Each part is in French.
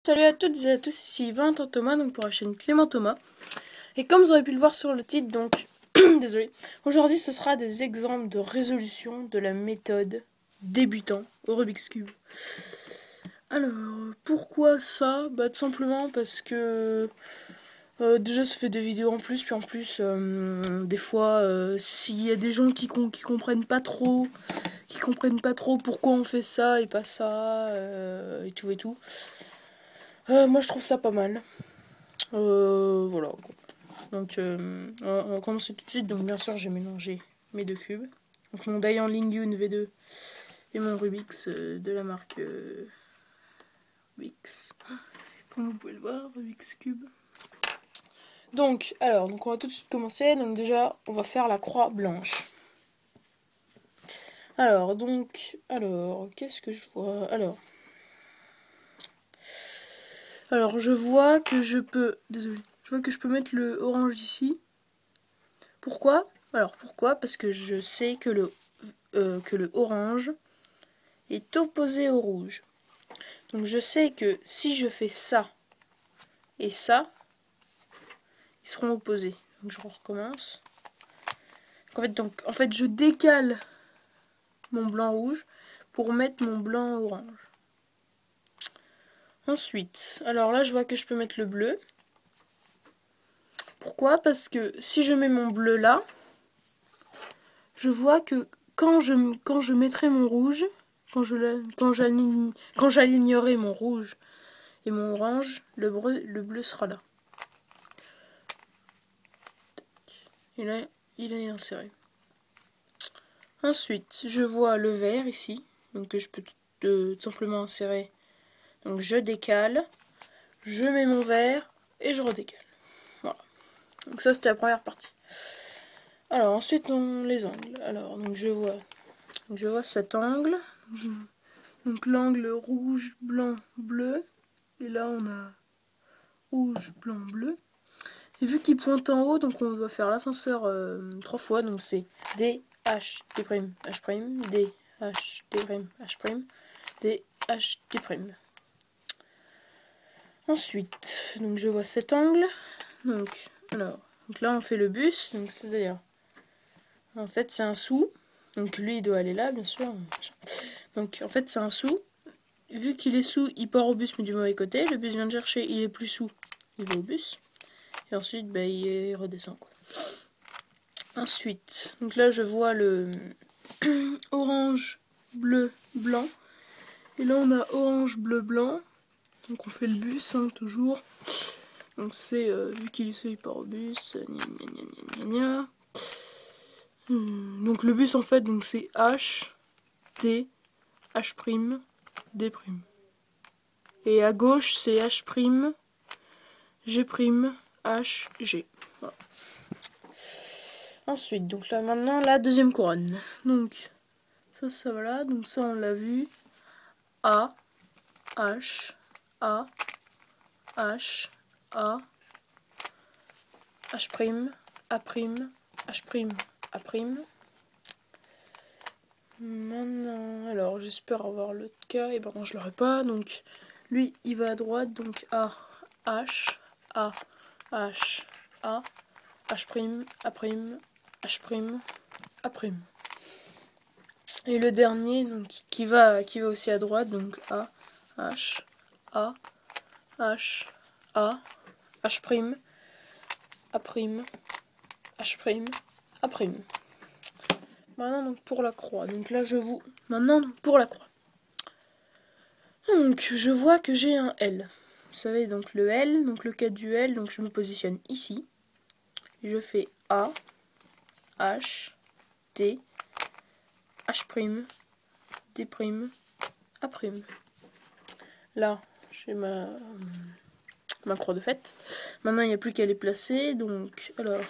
Salut à toutes et à tous, ici Valentin Thomas, donc pour la chaîne Clément Thomas. Et comme vous aurez pu le voir sur le titre, donc, désolé, aujourd'hui ce sera des exemples de résolution de la méthode débutant au Rubik's Cube. Alors, pourquoi ça? Bah tout simplement parce que déjà ça fait des vidéos en plus, puis en plus, des fois, s'il y a des gens qui comprennent pas trop, pourquoi on fait ça et pas ça, et tout et tout. Moi je trouve ça pas mal. Voilà. Donc on va commencer tout de suite. Donc bien sûr j'ai mélangé mes deux cubes. Donc mon Daihan Lingyun V2 et mon Rubik's de la marque Rubik's. Comme vous pouvez le voir, Rubik's Cube. Donc on va tout de suite commencer. Donc déjà on va faire la croix blanche. Alors qu'est-ce que je vois? Alors je vois que je peux, désolé, je vois que je peux mettre le orange ici. Pourquoi? Pourquoi? Parce que je sais que le orange est opposé au rouge. Donc je sais que si je fais ça et ça, ils seront opposés. Donc je recommence. En fait, je décale mon blanc rouge pour mettre mon blanc orange. Ensuite, alors là je vois que je peux mettre le bleu. Pourquoi? Parce que si je mets mon bleu là, je vois que quand je mettrai mon rouge, quand j'alignerai mon rouge et mon orange, le bleu sera là. Et là, il est inséré. Ensuite, je vois le vert ici, donc que je peux tout simplement insérer. Donc je décale, je mets mon vert et je redécale. Voilà. Donc ça c'était la première partie. Alors ensuite les angles. Alors donc je vois cet angle. Donc l'angle rouge, blanc, bleu. Et là on a rouge, blanc, bleu. Et vu qu'il pointe en haut, donc on doit faire l'ascenseur 3 fois. Donc c'est D, H, D', H', D, H, D', H', D, H, D'. Ensuite, donc je vois cet angle. Donc là on fait le bus. Donc c'est-à-dire, en fait c'est un sou. Donc lui il doit aller là bien sûr. Donc en fait c'est un sou. Vu qu'il est sous, il part au bus mais du mauvais côté. Le bus vient de chercher, il est plus sous, il va au bus. Et ensuite il redescend quoi. Ensuite, donc là je vois le orange, bleu, blanc. Et là on a orange, bleu, blanc. Donc on fait le bus toujours. Donc c'est vu qu'il est sous, il part au bus. Donc le bus en fait donc c'est H, T, H', D'. Et à gauche c'est H', G', H, G. Voilà. Ensuite, donc là maintenant la deuxième couronne. Donc ça voilà, donc ça on l'a vu. A, H, A, H, A, H', A', H', A'. Maintenant, alors j'espère avoir l'autre cas, et pardon je l'aurai pas, donc lui il va à droite, donc A, H, A, H, A, H', A', H', A'. Et le dernier donc qui va aussi à droite, donc A, H, A, H, A, H', A', H', A'. Maintenant donc pour la croix. Donc là maintenant donc pour la croix. Donc je vois que j'ai un L. Vous savez donc le L, donc le cas du L, donc je me positionne ici. Je fais A, H, T, H', D', A'. Là, j'ai ma croix de fête. Maintenant, il n'y a plus qu'à les placer. Donc, alors,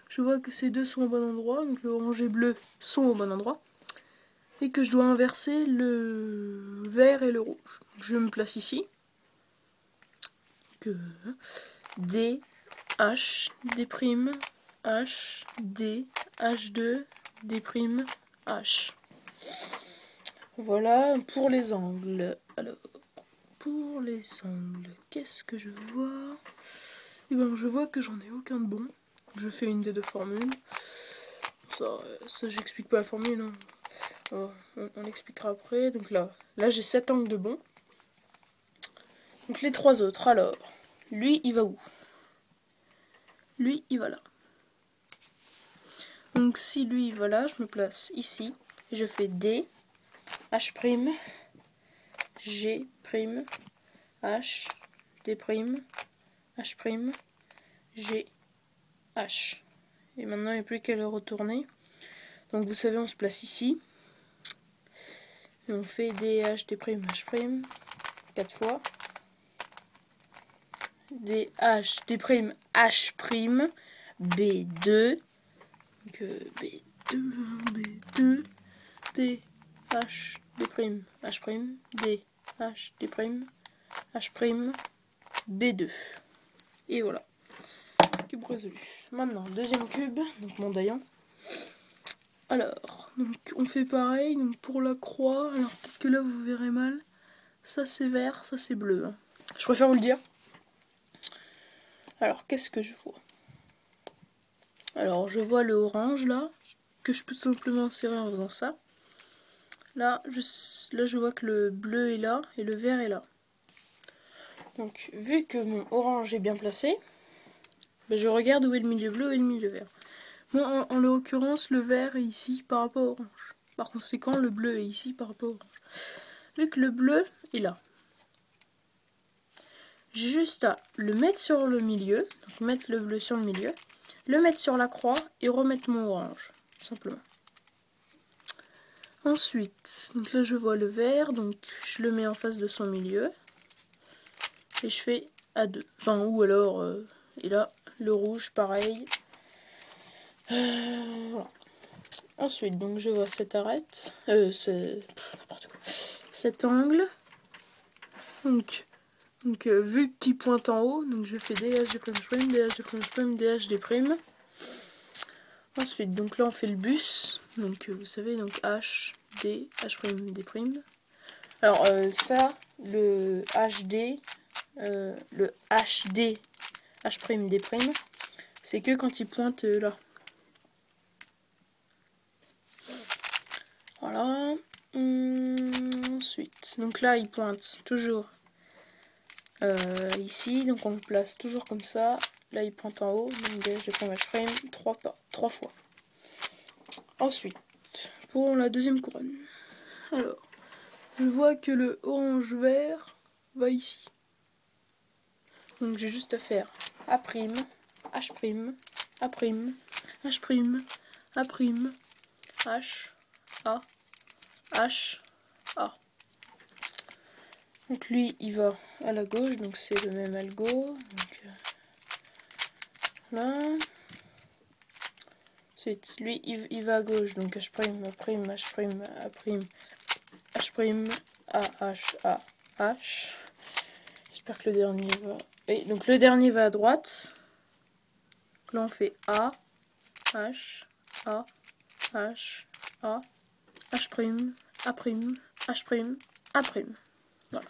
je vois que ces deux sont au bon endroit. Donc, le orange et bleu sont au bon endroit. Et que je dois inverser le vert et le rouge. Donc, je me place ici. Que D, H, D', H, D, H2, D', H. Voilà pour les angles. Alors, pour les angles, qu'est-ce que je vois? Et ben, je vois que j'en ai aucun de bon. Je fais une des deux formules. Ça j'explique pas la formule, hein. On l'expliquera après. Donc là j'ai 7 angles de bon. Donc les 3 autres, alors, lui il va où? Lui il va là. Donc si lui il va là, je me place ici. Et je fais D, H', G', H, D', H', G, H. Et maintenant il n'y a plus qu'à le retourner. Donc vous savez, on se place ici. Et on fait D, H, D', H', 4 fois. D, H, D', H', B2. Donc B2, B2, D, H, D', H', D, H, D', H', B2. Et voilà. Cube résolu. Maintenant, deuxième cube, donc mon daillant. Alors, donc on fait pareil, donc pour la croix, alors peut-être que là vous verrez mal. Ça c'est vert, ça c'est bleu. Hein. Je préfère vous le dire. Alors, qu'est-ce que je vois? Alors, je vois le orange là, que je peux simplement insérer en faisant ça. Là, je vois que le bleu est là et le vert est là. Donc, vu que mon orange est bien placé, ben, je regarde où est le milieu bleu et le milieu vert. Moi, en l'occurrence, le vert est ici par rapport au orange. Par conséquent, le bleu est ici par rapport au orange. Vu que le bleu est là, j'ai juste à le mettre sur le milieu, donc mettre le bleu sur le milieu, le mettre sur la croix et remettre mon orange, tout simplement. Ensuite, donc là je vois le vert, donc je le mets en face de son milieu et je fais A2. Enfin, ou alors, et là, le rouge, pareil. Voilà. Ensuite, donc je vois cette arête, cet angle. Donc vu qu'il pointe en haut, donc je fais DH, D'H, DH, DH, D'. Ensuite, donc là on fait le bus, donc vous savez, donc H, D, H', D'. Alors ça, le HD, le HD, H', D', c'est que quand il pointe là. Voilà. Ensuite, donc là il pointe toujours ici, donc on le place toujours comme ça. Là il pointe en haut, donc DH, H', 3 fois. Ensuite, pour la deuxième couronne. Alors, je vois que le orange vert va ici. Donc j'ai juste à faire A', H', A', H', A', H, A, H, A. Donc lui il va à la gauche, donc c'est le même algo. Donc là. Ensuite lui il va à gauche, donc H', A', H', A', H', A, H, A, H. J'espère que le dernier va. Et donc le dernier va à droite. Là on fait A, H, A, H, A, H', A', H', A'. Voilà.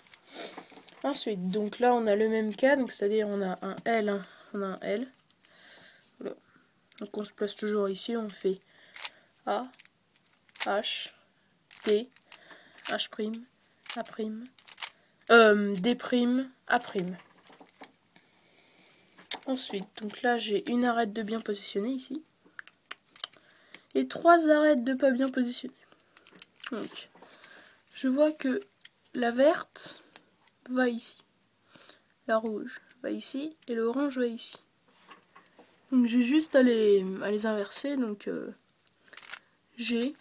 Ensuite, donc là on a le même cas, donc c'est-à-dire on a un L, on a un L. Voilà. Donc on se place toujours ici, on fait A, H, D, H', A', D', A'. Ensuite, donc là j'ai une arête de bien positionnée ici. Et 3 arêtes de pas bien positionnées. Donc, je vois que la verte va ici. La rouge va ici et le orange va ici. Donc j'ai juste à les inverser. Donc G,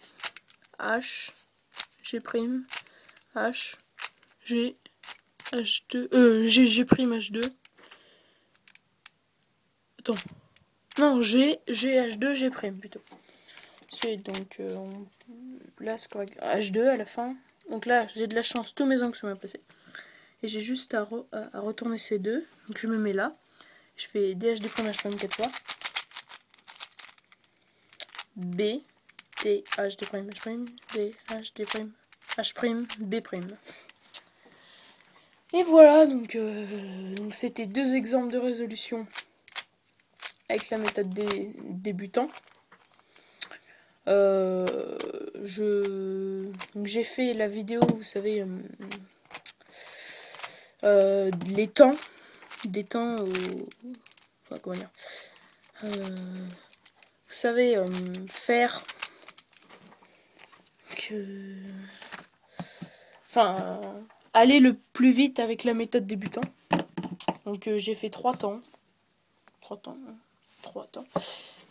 H, G', H, G, H2, G', H2. Attends. Non, G, H2, G' plutôt. Ensuite, donc on place H2 à la fin. Donc là, j'ai de la chance, tous mes angles sont bien placés. Et j'ai juste à retourner ces deux. Donc je me mets là. Je fais DH, D', H', 4 fois. B, T, H, D', H', D, H, D', H', B'. Et voilà, donc c'était 2 exemples de résolution avec la méthode des débutants. J'ai fait la vidéo, vous savez, les temps, des temps, enfin, comment dire, vous savez, faire que, enfin, aller le plus vite avec la méthode débutant. Donc j'ai fait 3 temps. 3 temps.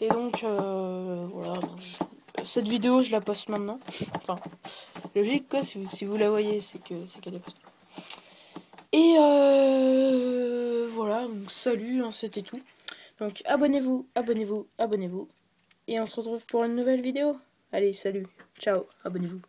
Et donc voilà, cette vidéo je la poste maintenant. Enfin, logique quoi, si vous la voyez, c'est qu'elle est postée. Et voilà, donc salut, hein, c'était tout. Donc abonnez-vous. Et on se retrouve pour une nouvelle vidéo. Allez, salut, ciao, abonnez-vous.